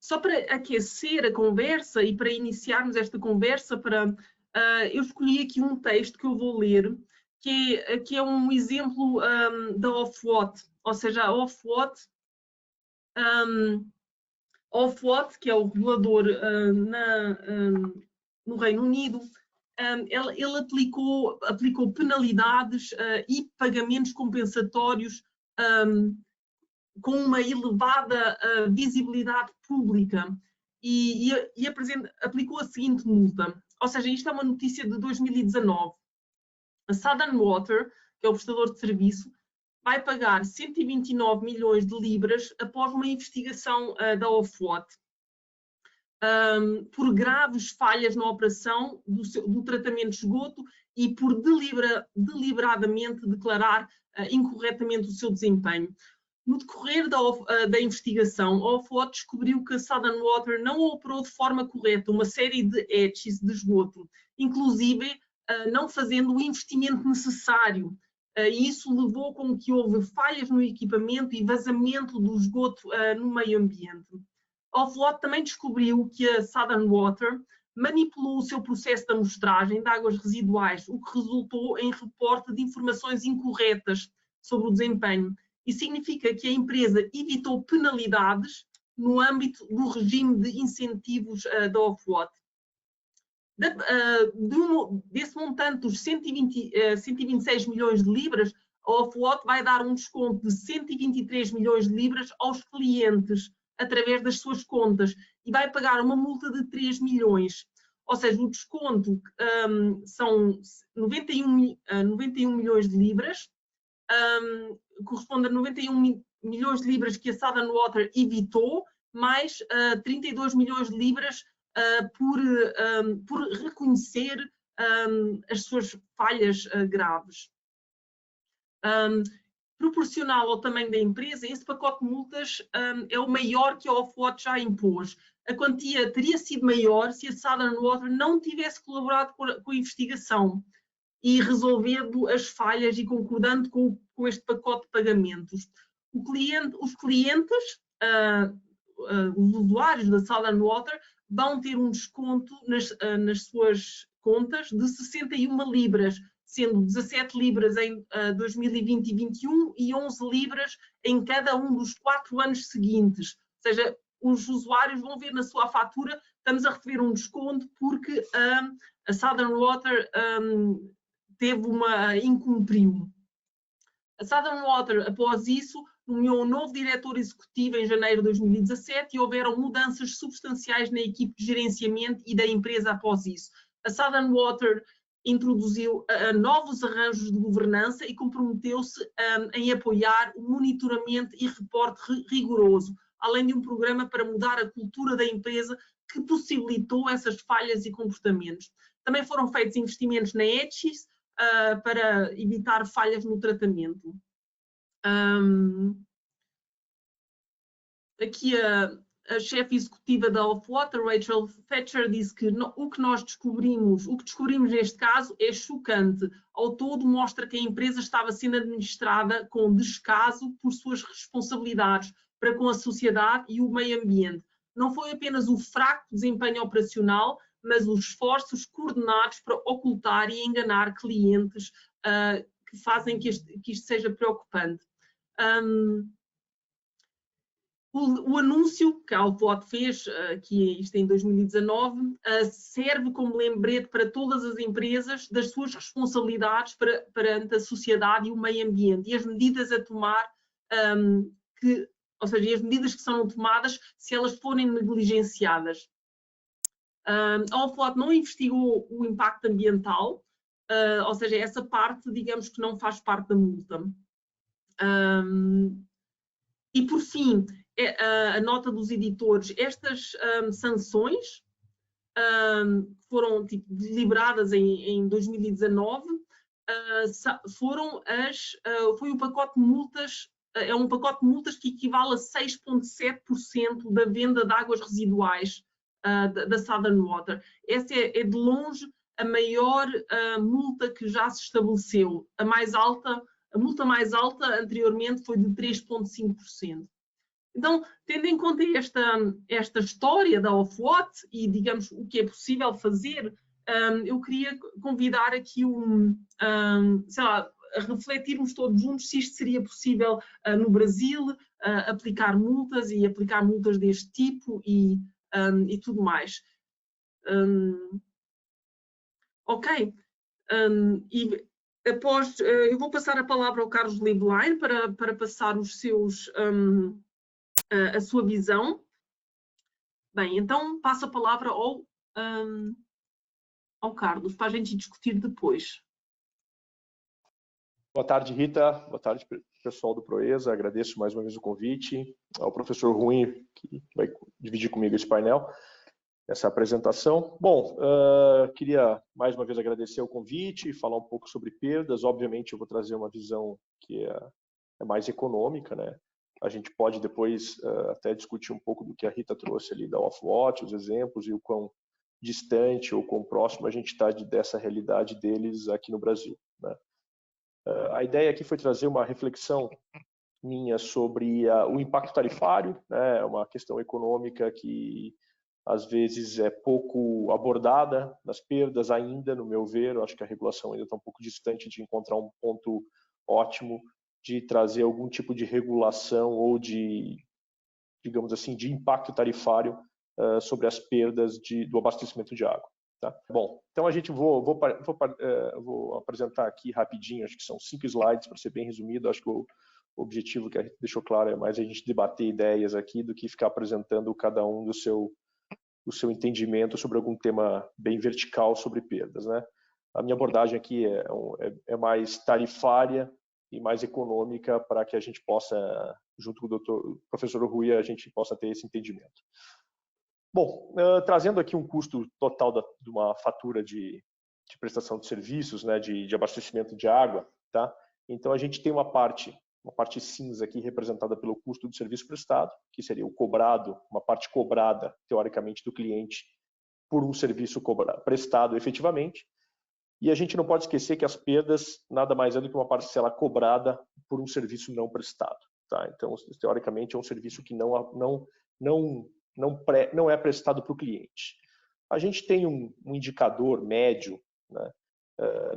Só para aquecer a conversa e para iniciarmos esta conversa, eu escolhi aqui um texto que eu vou ler, que é um exemplo da Ofwat, ou seja, a Ofwat, que é o regulador no Reino Unido, ele aplicou penalidades e pagamentos compensatórios com uma elevada visibilidade pública e aplicou a seguinte multa. Ou seja, isto é uma notícia de 2019. A Southern Water, que é o prestador de serviço, vai pagar 129 milhões de libras após uma investigação da Ofwat por graves falhas na operação do tratamento de esgoto e por deliberadamente declarar incorretamente o seu desempenho. No decorrer da investigação, a Ofwat descobriu que a Southern Water não operou de forma correta uma série de hatches de esgoto, inclusive não fazendo o investimento necessário. E isso levou com que houve falhas no equipamento e vazamento do esgoto no meio ambiente. A Ofwat também descobriu que a Southern Water manipulou o seu processo de amostragem de águas residuais, o que resultou em reporte de informações incorretas sobre o desempenho. Isso significa que a empresa evitou penalidades no âmbito do regime de incentivos da Ofwat. Desse montante dos 126 milhões de libras, a Ofwat vai dar um desconto de 123 milhões de libras aos clientes, através das suas contas, e vai pagar uma multa de 3 milhões. Ou seja, o desconto são 91 milhões de libras, corresponde a 91 milhões de libras que a Southern Water evitou, mais 32 milhões de libras por reconhecer as suas falhas graves. Proporcional ao tamanho da empresa, esse pacote de multas é o maior que a Ofwat já impôs. A quantia teria sido maior se a Southern Water não tivesse colaborado com a investigação e resolvendo as falhas e concordando com este pacote de pagamentos. Os clientes, os usuários da Southern Water, vão ter um desconto nas suas contas de 61 libras, sendo 17 libras em 2020 e 2021 e 11 libras em cada um dos 4 anos seguintes. Ou seja, os usuários vão ver na sua fatura, estamos a receber um desconto porque a Southern Water incumpriu. A Southern Water, após isso, nomeou um novo diretor executivo em janeiro de 2017 e houveram mudanças substanciais na equipe de gerenciamento e da empresa após isso. A Southern Water introduziu novos arranjos de governança e comprometeu-se em apoiar o monitoramento e reporte rigoroso, além de um programa para mudar a cultura da empresa que possibilitou essas falhas e comportamentos. Também foram feitos investimentos na ETSIS para evitar falhas no tratamento. Aqui a chefe executiva da Ofwat, Rachel Thatcher, disse que o que descobrimos neste caso é chocante. Ao todo, mostra que a empresa estava sendo administrada com descaso por suas responsabilidades para com a sociedade e o meio ambiente. Não foi apenas o fraco desempenho operacional, mas os esforços coordenados para ocultar e enganar clientes que fazem que isto seja preocupante. O anúncio que a Ofwat fez, que isto em 2019, serve como lembrete para todas as empresas das suas responsabilidades perante a sociedade e o meio ambiente e as medidas a tomar, ou seja, as medidas que são tomadas se elas forem negligenciadas. A Ofwat não investigou o impacto ambiental, ou seja, essa parte, digamos que não faz parte da multa. E por fim, a nota dos editores, estas sanções foram deliberadas em 2019, foi o pacote de multas, é um pacote de multas que equivale a 6,7% da venda de águas residuais da Southern Water. Essa é de longe a maior multa que já se estabeleceu. A multa mais alta anteriormente foi de 3,5%. Então, tendo em conta esta história da Ofwat e, digamos, o que é possível fazer, eu queria convidar aqui sei lá, a refletirmos todos juntos se isto seria possível no Brasil, aplicar multas e aplicar multas deste tipo e tudo mais. Ok. E após, eu vou passar a palavra ao Carlos Lieblein para passar os seus, a sua visão. Bem, então passo a palavra ao Carlos, para a gente discutir depois. Boa tarde, Rita. Boa tarde, pessoal do Proeza. Agradeço mais uma vez o convite. Ao professor Rui, que vai dividir comigo esse painel, essa apresentação. Bom, queria mais uma vez agradecer o convite, falar um pouco sobre perdas. Obviamente, eu vou trazer uma visão que é mais econômica, né? A gente pode depois até discutir um pouco do que a Rita trouxe ali da Ofwat, os exemplos e o quão distante ou quão próximo a gente está dessa realidade deles aqui no Brasil, né? A ideia aqui foi trazer uma reflexão minha sobre o impacto tarifário, né? Uma questão econômica que às vezes é pouco abordada nas perdas ainda, no meu ver. Eu acho que a regulação ainda está um pouco distante de encontrar um ponto ótimo de trazer algum tipo de regulação ou de, digamos assim, de impacto tarifário sobre as perdas do abastecimento de água. Tá? Bom, então a gente vou apresentar aqui rapidinho, acho que são 5 slides para ser bem resumido. Acho que o objetivo que a gente deixou claro é mais a gente debater ideias aqui do que ficar apresentando cada um do seu entendimento sobre algum tema bem vertical sobre perdas, né? A minha abordagem aqui é mais tarifária e mais econômica para que a gente possa, junto com o professor Rui, a gente possa ter esse entendimento. Bom, trazendo aqui um custo total de uma fatura de prestação de serviços, né, de abastecimento de água, tá? Então a gente tem uma parte cinza aqui representada pelo custo do serviço prestado, que seria o cobrado, uma parte cobrada, teoricamente, do cliente por um serviço prestado efetivamente. E a gente não pode esquecer que as perdas nada mais é do que uma parcela cobrada por um serviço não prestado, tá? Então, teoricamente, é um serviço que não é prestado para o cliente. A gente tem um indicador médio, né,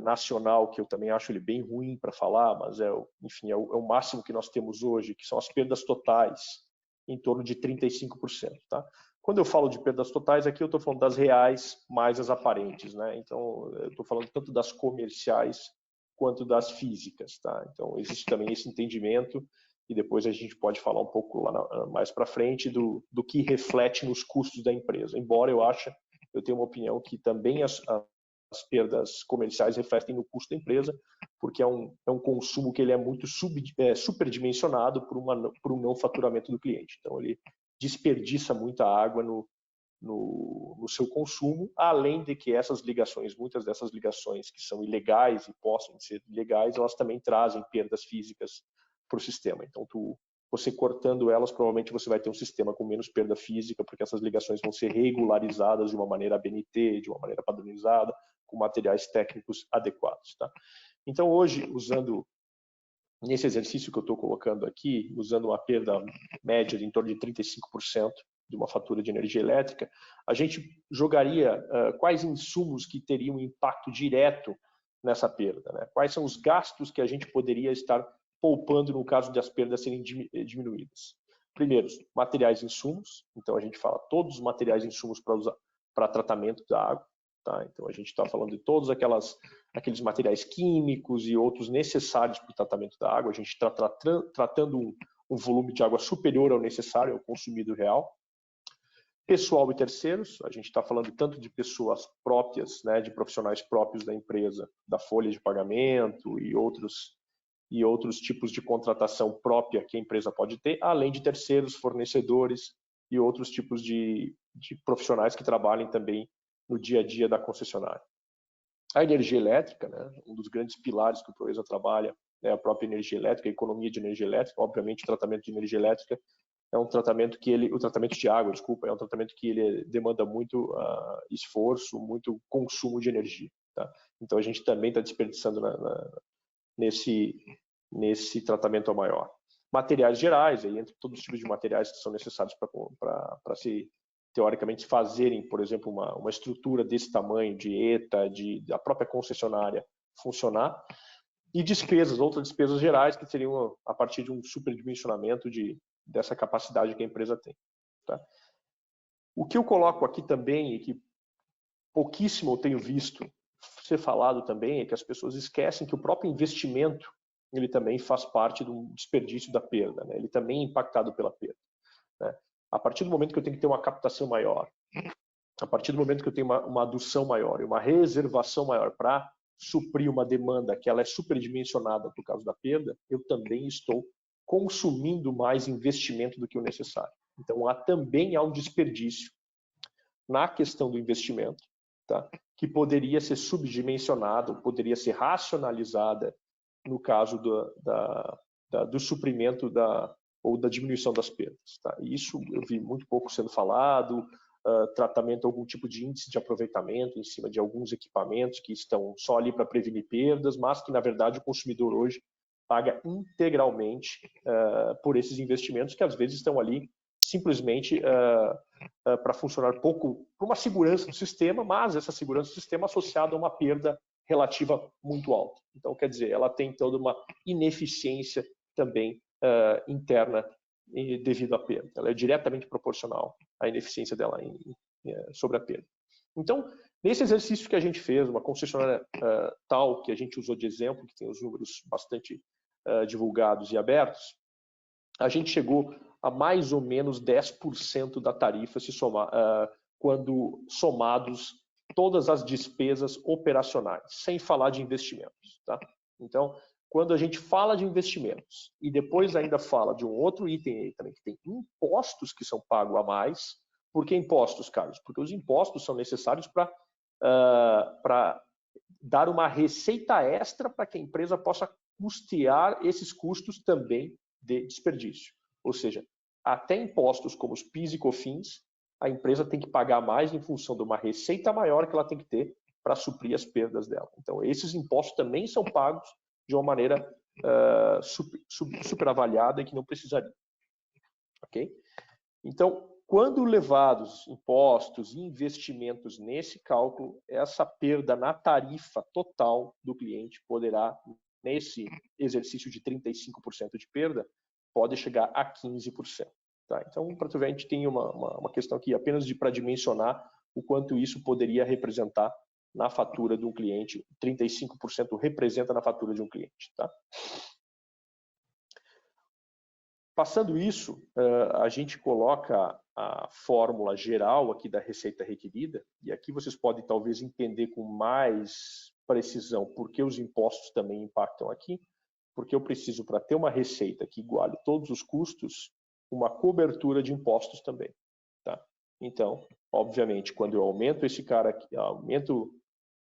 nacional, que eu também acho ele bem ruim para falar, mas enfim, é o máximo que nós temos hoje, que são as perdas totais, em torno de 35%. Tá? Quando eu falo de perdas totais, aqui eu estou falando das reais mais as aparentes, né? Então, eu estou falando tanto das comerciais quanto das físicas. Tá? Então, existe também esse entendimento, e depois a gente pode falar um pouco lá mais para frente do que reflete nos custos da empresa. Embora eu tenha uma opinião que também as perdas comerciais refletem no custo da empresa, porque é um consumo que ele é muito superdimensionado por um não faturamento do cliente. Então, ele desperdiça muita água no seu consumo, além de que muitas dessas ligações que são ilegais e possam ser ilegais, elas também trazem perdas físicas para o sistema. Então, você cortando elas, provavelmente você vai ter um sistema com menos perda física, porque essas ligações vão ser regularizadas de uma maneira ABNT, de uma maneira padronizada, com materiais técnicos adequados. Tá? Então, hoje, nesse exercício que eu estou colocando aqui, usando uma perda média de em torno de 35% de uma fatura de energia elétrica, a gente jogaria quais insumos que teriam impacto direto nessa perda, né? Quais são os gastos que a gente poderia estar poupando no caso de as perdas serem diminuídas. Primeiro, materiais e insumos. Então, a gente fala todos os materiais e insumos para tratamento da água. Tá? Então, a gente está falando de todos aqueles materiais químicos e outros necessários para o tratamento da água. A gente está tratando um volume de água superior ao necessário, ao consumido real. Pessoal e terceiros, a gente está falando tanto de pessoas próprias, né, de profissionais próprios da empresa, da folha de pagamento e outros tipos de contratação própria que a empresa pode ter, além de terceiros, fornecedores e outros tipos de profissionais que trabalhem também no dia a dia da concessionária. A energia elétrica, né, um dos grandes pilares que o Proeza trabalha é a própria energia elétrica, a economia de energia elétrica. Obviamente, o tratamento de energia elétrica é um tratamento o tratamento de água, desculpa, é um tratamento que ele demanda muito esforço, muito consumo de energia. Tá? Então, a gente também está desperdiçando nesse tratamento maior. materiais gerais, aí entre todos os tipos de materiais que são necessários para se, teoricamente, fazerem, por exemplo, uma estrutura desse tamanho, de ETA, da própria concessionária funcionar, e outras despesas gerais que seriam a partir de um superdimensionamento dessa capacidade que a empresa tem. Tá? O que eu coloco aqui também, e que pouquíssimo eu tenho visto ser falado também, é que as pessoas esquecem que o próprio investimento ele também faz parte do desperdício da perda, né? Ele também é impactado pela perda. Né? A partir do momento que eu tenho que ter uma captação maior, a partir do momento que eu tenho uma adução maior e uma reservação maior para suprir uma demanda que ela é superdimensionada por causa da perda, eu também estou consumindo mais investimento do que o necessário. Então, também há um desperdício na questão do investimento, tá? Que poderia ser subdimensionado, poderia ser racionalizada no caso do suprimento ou da diminuição das perdas. Tá? E isso eu vi muito pouco sendo falado, tratamento, algum tipo de índice de aproveitamento em cima de alguns equipamentos que estão só ali para prevenir perdas, mas que, na verdade, o consumidor hoje paga integralmente por esses investimentos que, às vezes, estão ali simplesmente para funcionar pouco, por uma segurança do sistema, mas essa segurança do sistema associada a uma perda relativa muito alta. Então, quer dizer, ela tem toda uma ineficiência também interna devido à perda. Ela é diretamente proporcional à ineficiência dela sobre a perda. Então, nesse exercício que a gente fez, uma concessionária tal que a gente usou de exemplo, que tem os números bastante divulgados e abertos, a gente chegou a mais ou menos 10% da tarifa quando somados todas as despesas operacionais, sem falar de investimentos. Tá? Então, quando a gente fala de investimentos e depois ainda fala de um outro item aí também, que tem impostos que são pagos a mais. Por que impostos, Carlos? Porque os impostos são necessários para dar uma receita extra para que a empresa possa custear esses custos também de desperdício. Ou seja, até impostos como os PIS e COFINS, a empresa tem que pagar mais em função de uma receita maior que ela tem que ter para suprir as perdas dela. Então, esses impostos também são pagos de uma maneira superavaliada e que não precisaria. Ok? Então, quando levados impostos e investimentos nesse cálculo, essa perda na tarifa total do cliente poderá, nesse exercício de 35% de perda, pode chegar a 15%. Tá? Então, para tu ver, a gente tem uma questão aqui apenas para dimensionar o quanto isso poderia representar na fatura de um cliente. 35% representa na fatura de um cliente. Tá? Passando isso, a gente coloca a fórmula geral aqui da receita requerida, e aqui vocês podem talvez entender com mais precisão por que os impostos também impactam aqui, porque eu preciso, para ter uma receita que iguale todos os custos, uma cobertura de impostos também. Tá? Então, obviamente, quando eu aumento esse cara aqui, aumento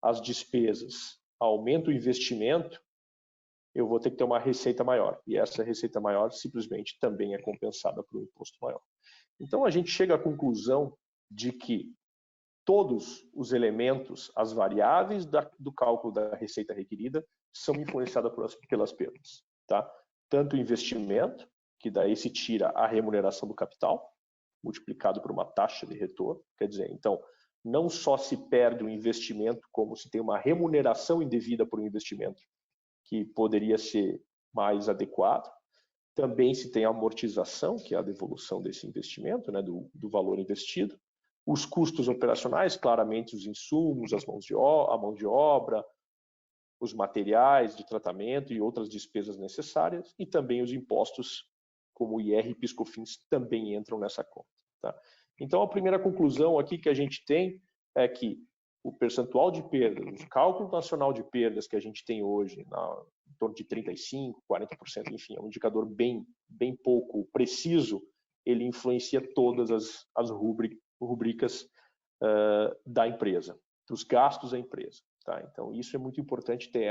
as despesas, aumento o investimento, eu vou ter que ter uma receita maior. E essa receita maior simplesmente também é compensada por um imposto maior. Então, a gente chega à conclusão de que todos os elementos, as variáveis do cálculo da receita requerida são influenciadas pelas perdas. Tá? Tanto o investimento, que daí se tira a remuneração do capital, multiplicado por uma taxa de retorno. Quer dizer, então, não só se perde o investimento, como se tem uma remuneração indevida por um investimento que poderia ser mais adequado. Também se tem a amortização, que é a devolução desse investimento, né, do valor investido. Os custos operacionais, claramente os insumos, a mão de obra, os materiais de tratamento e outras despesas necessárias, e também os impostos, como o IR e PIS/COFINS, também entram nessa conta. Tá? Então, a primeira conclusão aqui que a gente tem é que o percentual de perdas, o cálculo nacional de perdas que a gente tem hoje, em torno de 35%, 40%, enfim, é um indicador bem pouco preciso, ele influencia todas as rubricas da empresa, dos gastos da empresa. Tá? Então, isso é muito importante ter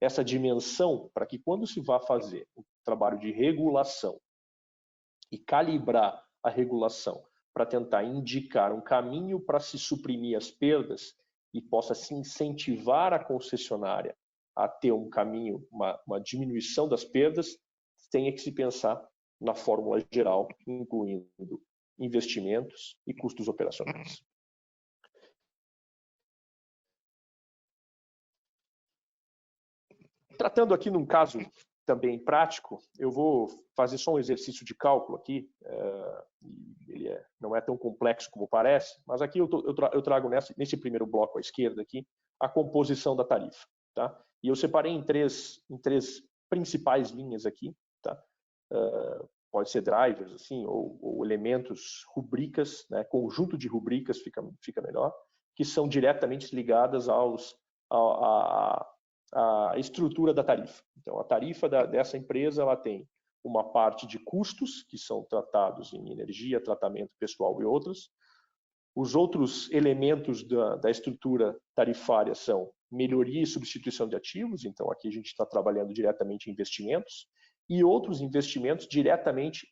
essa dimensão para que quando se vá fazer um trabalho de regulação e calibrar a regulação para tentar indicar um caminho para se suprimir as perdas e possa se incentivar a concessionária a ter um caminho, uma diminuição das perdas, tenha que se pensar na fórmula geral, incluindo investimentos e custos operacionais. Tratando aqui num caso também prático, eu vou fazer só um exercício de cálculo aqui, ele não é tão complexo como parece, mas aqui eu trago nesse primeiro bloco à esquerda aqui, a composição da tarifa. Tá? E eu separei em três principais linhas aqui, tá? Pode ser drivers, assim, ou elementos, rubricas, né? Conjunto de rubricas fica melhor, que são diretamente ligadas à estrutura da tarifa. Então, a tarifa dessa empresa ela tem uma parte de custos, que são tratados em energia, tratamento pessoal e outros. Os outros elementos da estrutura tarifária são melhoria e substituição de ativos, então aqui a gente está trabalhando diretamente em investimentos, e outros investimentos diretamente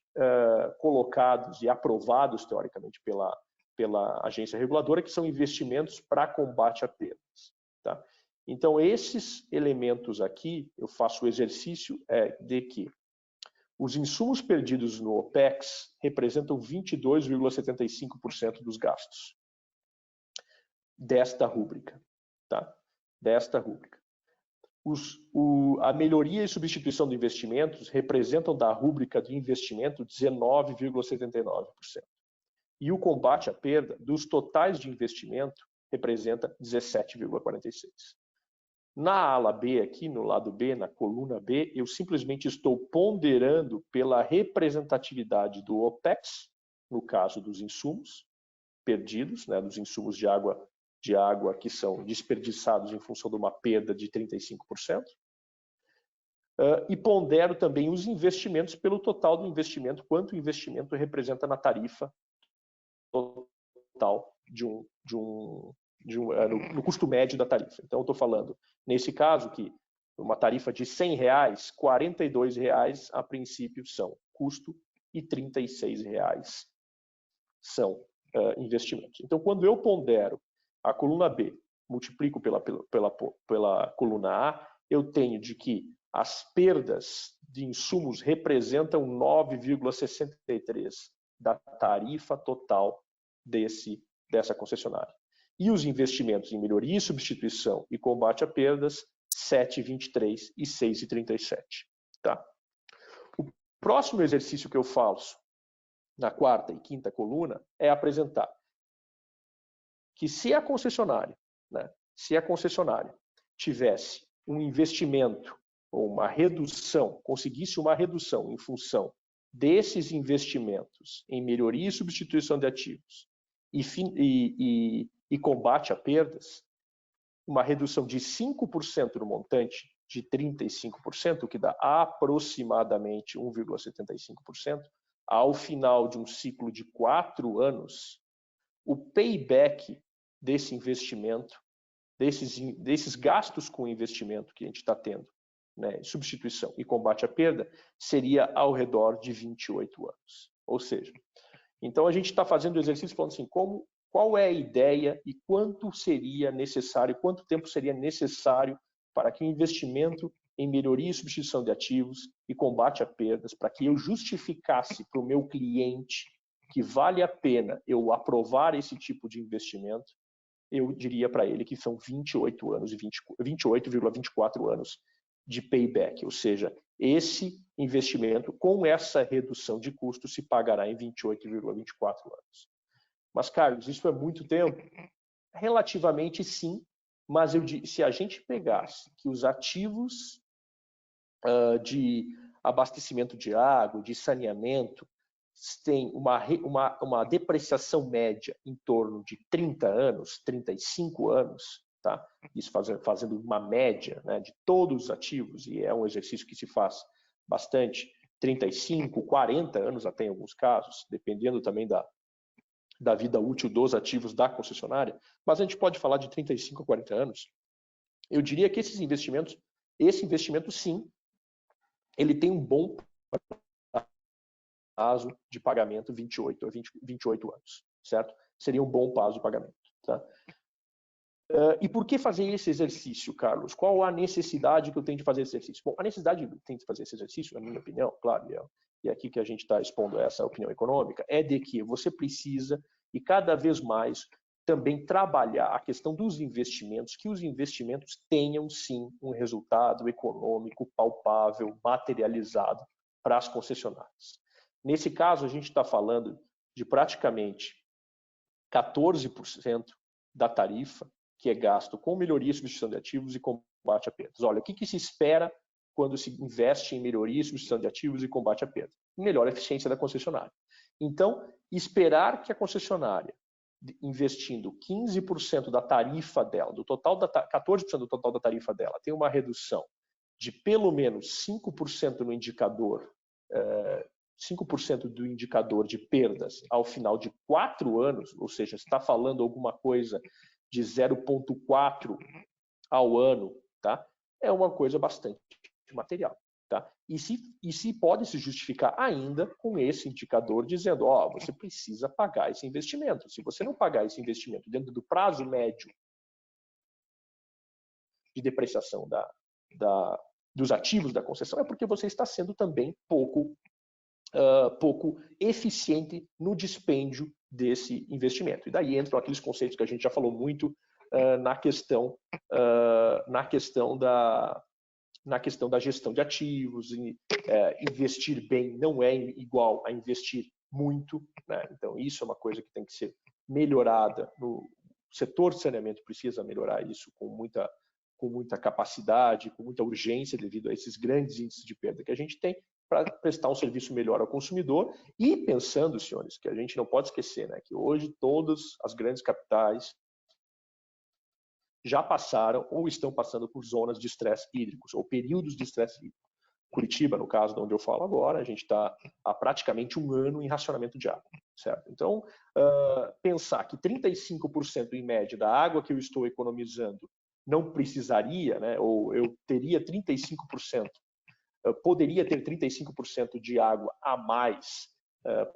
colocados e aprovados, teoricamente, pela agência reguladora, que são investimentos para combate a perdas. Tá? Então, esses elementos aqui, eu faço o exercício de que os insumos perdidos no OPEX representam 22,75% dos gastos desta rúbrica. Tá? Desta rúbrica. A melhoria e substituição de investimentos representam da rúbrica de investimento 19,79%. E o combate à perda dos totais de investimento representa 17,46%. Na ala B, aqui no lado B, na coluna B, eu simplesmente estou ponderando pela representatividade do OPEX, no caso dos insumos perdidos, né, dos insumos de água que são desperdiçados em função de uma perda de 35%. E pondero também os investimentos pelo total do investimento, quanto o investimento representa na tarifa total no custo médio da tarifa. Então, eu estou falando, nesse caso, que uma tarifa de R$100, R$42 a princípio são custo e R$36 são investimentos. Então, quando eu pondero a coluna B, multiplico pela coluna A, eu tenho de que as perdas de insumos representam 9,63% da tarifa total dessa concessionária. E os investimentos em melhoria e substituição e combate a perdas, 7,23% e 6,37%. Tá? O próximo exercício que eu faço na quarta e quinta coluna é apresentar que se a concessionária tivesse um investimento ou uma redução, conseguisse uma redução em função desses investimentos em melhoria e substituição de ativos e combate a perdas, uma redução de 5% no montante de 35%, o que dá aproximadamente 1,75%, ao final de um ciclo de 4 anos, o payback desse investimento, desses gastos com investimento que a gente está tendo, né, substituição e combate à perda, seria ao redor de 28 anos. Ou seja, então a gente está fazendo o exercício falando assim, qual é a ideia e quanto seria necessário, quanto tempo seria necessário para que o investimento em melhoria e substituição de ativos e combate a perdas, para que eu justificasse para o meu cliente que vale a pena eu aprovar esse tipo de investimento, eu diria para ele que são 28 anos e 28,24 anos de payback, ou seja, esse investimento com essa redução de custo se pagará em 28,24 anos. Mas, Carlos, isso é muito tempo? Relativamente sim, mas se a gente pegasse que os ativos de abastecimento de água, de saneamento, tem uma depreciação média em torno de 30 anos, 35 anos, tá? Isso fazendo uma média, né, de todos os ativos, e é um exercício que se faz bastante, 35, 40 anos até em alguns casos, dependendo também da vida útil dos ativos da concessionária, mas a gente pode falar de 35 a 40 anos. Eu diria que esse investimento sim, ele tem um bom prazo de pagamento 28 anos, certo? Seria um bom prazo de pagamento. Tá? E por que fazer esse exercício, Carlos? Qual a necessidade que eu tenho de fazer esse exercício? Bom, a necessidade que eu tenho de fazer esse exercício, na minha opinião, claro, e é aqui que a gente está expondo essa opinião econômica, é de que você precisa, e cada vez mais, também trabalhar a questão dos investimentos, que os investimentos tenham, sim, um resultado econômico palpável, materializado para as concessionárias. Nesse caso, a gente está falando de praticamente 14% da tarifa que é gasto com melhoria e substituição de ativos e combate a perdas. Olha, o que se espera quando se investe em melhoria e substituição de ativos e combate a perdas? Melhor eficiência da concessionária. Então, esperar que a concessionária, investindo 15% da tarifa dela, 14% do total da tarifa dela, tenha uma redução de pelo menos 5% no indicador, 5% do indicador de perdas ao final de 4 anos, ou seja, está falando alguma coisa de 0,4 ao ano, tá? É uma coisa bastante material. Tá? E se pode se justificar ainda com esse indicador dizendo, ó, você precisa pagar esse investimento. Se você não pagar esse investimento dentro do prazo médio de depreciação dos ativos da concessão, é porque você está sendo também pouco eficiente no dispêndio desse investimento. E daí entram aqueles conceitos que a gente já falou muito na questão da gestão de ativos. Investir bem não é igual a investir muito, né? Então isso é uma coisa que tem que ser melhorada. O setor de saneamento precisa melhorar isso com muita capacidade, com muita urgência, devido a esses grandes índices de perda que a gente tem, para prestar um serviço melhor ao consumidor. E pensando, senhores, que a gente não pode esquecer, né, que hoje todas as grandes capitais já passaram ou estão passando por zonas de estresse hídricos, ou períodos de estresse hídrico. Curitiba, no caso de onde eu falo agora, a gente está há praticamente 1 ano em racionamento de água, certo? Então, pensar que 35% em média da água que eu estou economizando não precisaria, né, ou eu teria 35%, poderia ter 35% de água a mais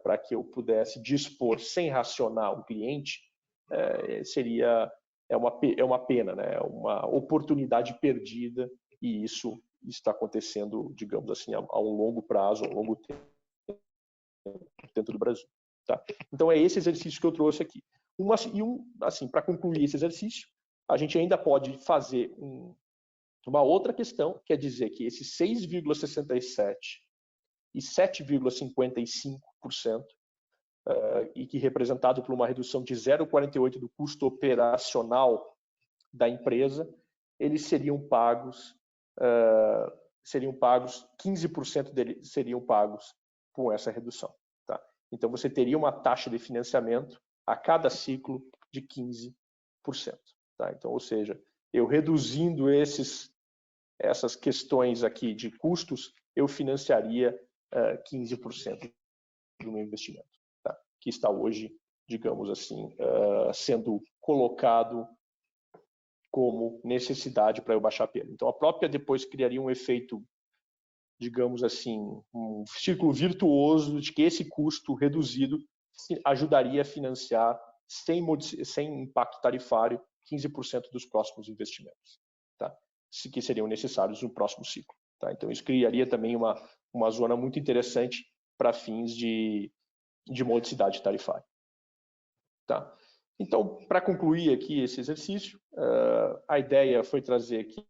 para que eu pudesse dispor sem racionar o cliente, é uma pena, né? É uma oportunidade perdida, e isso está acontecendo, digamos assim, a um longo prazo, a um longo tempo dentro do Brasil. Tá? Então é esse exercício que eu trouxe aqui. Assim, para concluir esse exercício, a gente ainda pode fazer uma outra questão, que é dizer que esses 6,67% e 7,55%, e que representado por uma redução de 0,48% do custo operacional da empresa, eles seriam pagos, 15% deles seriam pagos com essa redução. Tá? Então você teria uma taxa de financiamento a cada ciclo de 15%. Tá? Então, ou seja, eu reduzindo essas questões aqui de custos, eu financiaria 15% do meu investimento, tá? Que está hoje, digamos assim, sendo colocado como necessidade para eu baixar a perda. Então, a própria depois criaria um efeito, digamos assim, um círculo virtuoso de que esse custo reduzido ajudaria a financiar, sem impacto tarifário, 15% dos próximos investimentos, tá? Que seriam necessários no próximo ciclo. Tá? Então, isso criaria também uma zona muito interessante para fins de modicidade tarifária. Tá? Então, para concluir aqui esse exercício, a ideia foi trazer aqui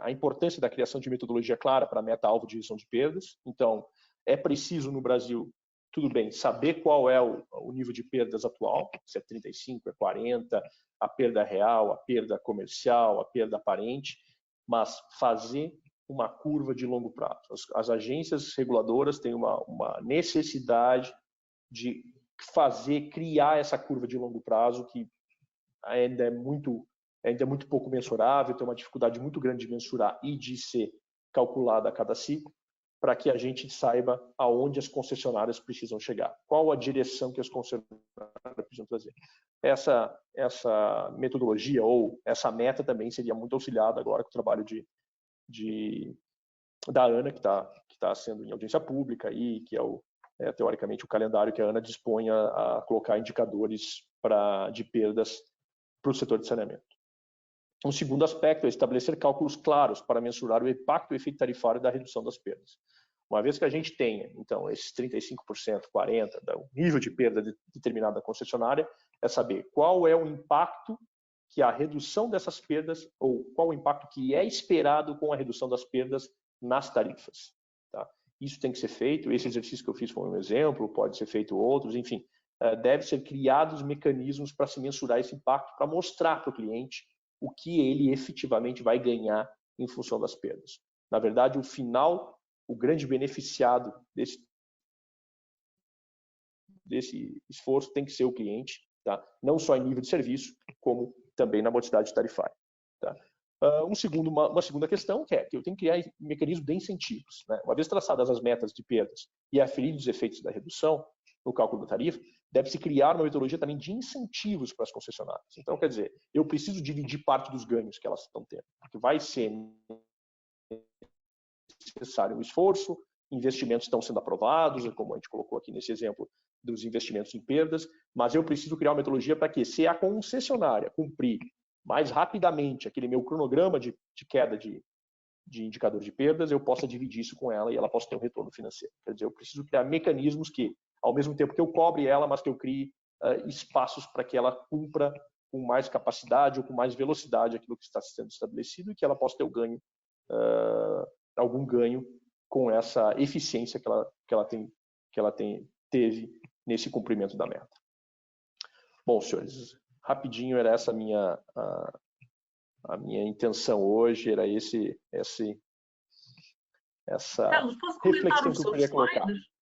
a importância da criação de metodologia clara para a meta-alvo de redução de perdas. Então, é preciso no Brasil, tudo bem, saber qual é o nível de perdas atual, se é 35, é 40, a perda real, a perda comercial, a perda aparente, mas fazer uma curva de longo prazo. As agências reguladoras têm uma necessidade de criar essa curva de longo prazo que ainda é muito pouco mensurável, tem uma dificuldade muito grande de mensurar e de ser calculada a cada ciclo, para que a gente saiba aonde as concessionárias precisam chegar, qual a direção que as concessionárias precisam trazer. Essa metodologia ou essa meta também seria muito auxiliada agora com o trabalho da ANA, que está sendo em audiência pública e que é teoricamente o calendário que a ANA dispõe a colocar indicadores de perdas para o setor de saneamento. Um segundo aspecto é estabelecer cálculos claros para mensurar o impacto e efeito tarifário da redução das perdas. Uma vez que a gente tenha, então, esses 35%, 40%, o nível de perda determinado da concessionária, é saber qual é o impacto que a redução dessas perdas, ou qual o impacto que é esperado com a redução das perdas nas tarifas. Tá? Isso tem que ser feito, esse exercício que eu fiz foi um exemplo, pode ser feito outros, enfim, deve ser criados mecanismos para se mensurar esse impacto, para mostrar para o cliente o que ele efetivamente vai ganhar em função das perdas. Na verdade, o grande beneficiado desse esforço tem que ser o cliente, tá? Não só em nível de serviço, como também na modicidade tarifária. Tá? Uma segunda questão que eu tenho que criar mecanismo de incentivos. Né? Uma vez traçadas as metas de perdas e aferidos os efeitos da redução no cálculo da tarifa, deve-se criar uma metodologia também de incentivos para as concessionárias. Então, quer dizer, eu preciso dividir parte dos ganhos que elas estão tendo, porque vai ser necessário um esforço, investimentos estão sendo aprovados, como a gente colocou aqui nesse exemplo dos investimentos em perdas, mas eu preciso criar uma metodologia para que, se a concessionária cumprir mais rapidamente aquele meu cronograma de queda de indicador de perdas, eu possa dividir isso com ela e ela possa ter um retorno financeiro. Quer dizer, eu preciso criar mecanismos que, ao mesmo tempo que eu cobre ela, mas que eu crie espaços para que ela cumpra com mais capacidade ou com mais velocidade aquilo que está sendo estabelecido e que ela possa ter algum ganho com essa eficiência que ela teve nesse cumprimento da meta. Bom, senhores, rapidinho, era essa a minha intenção hoje, era essa Carlos, posso reflexão os que eu queria colocar. slides?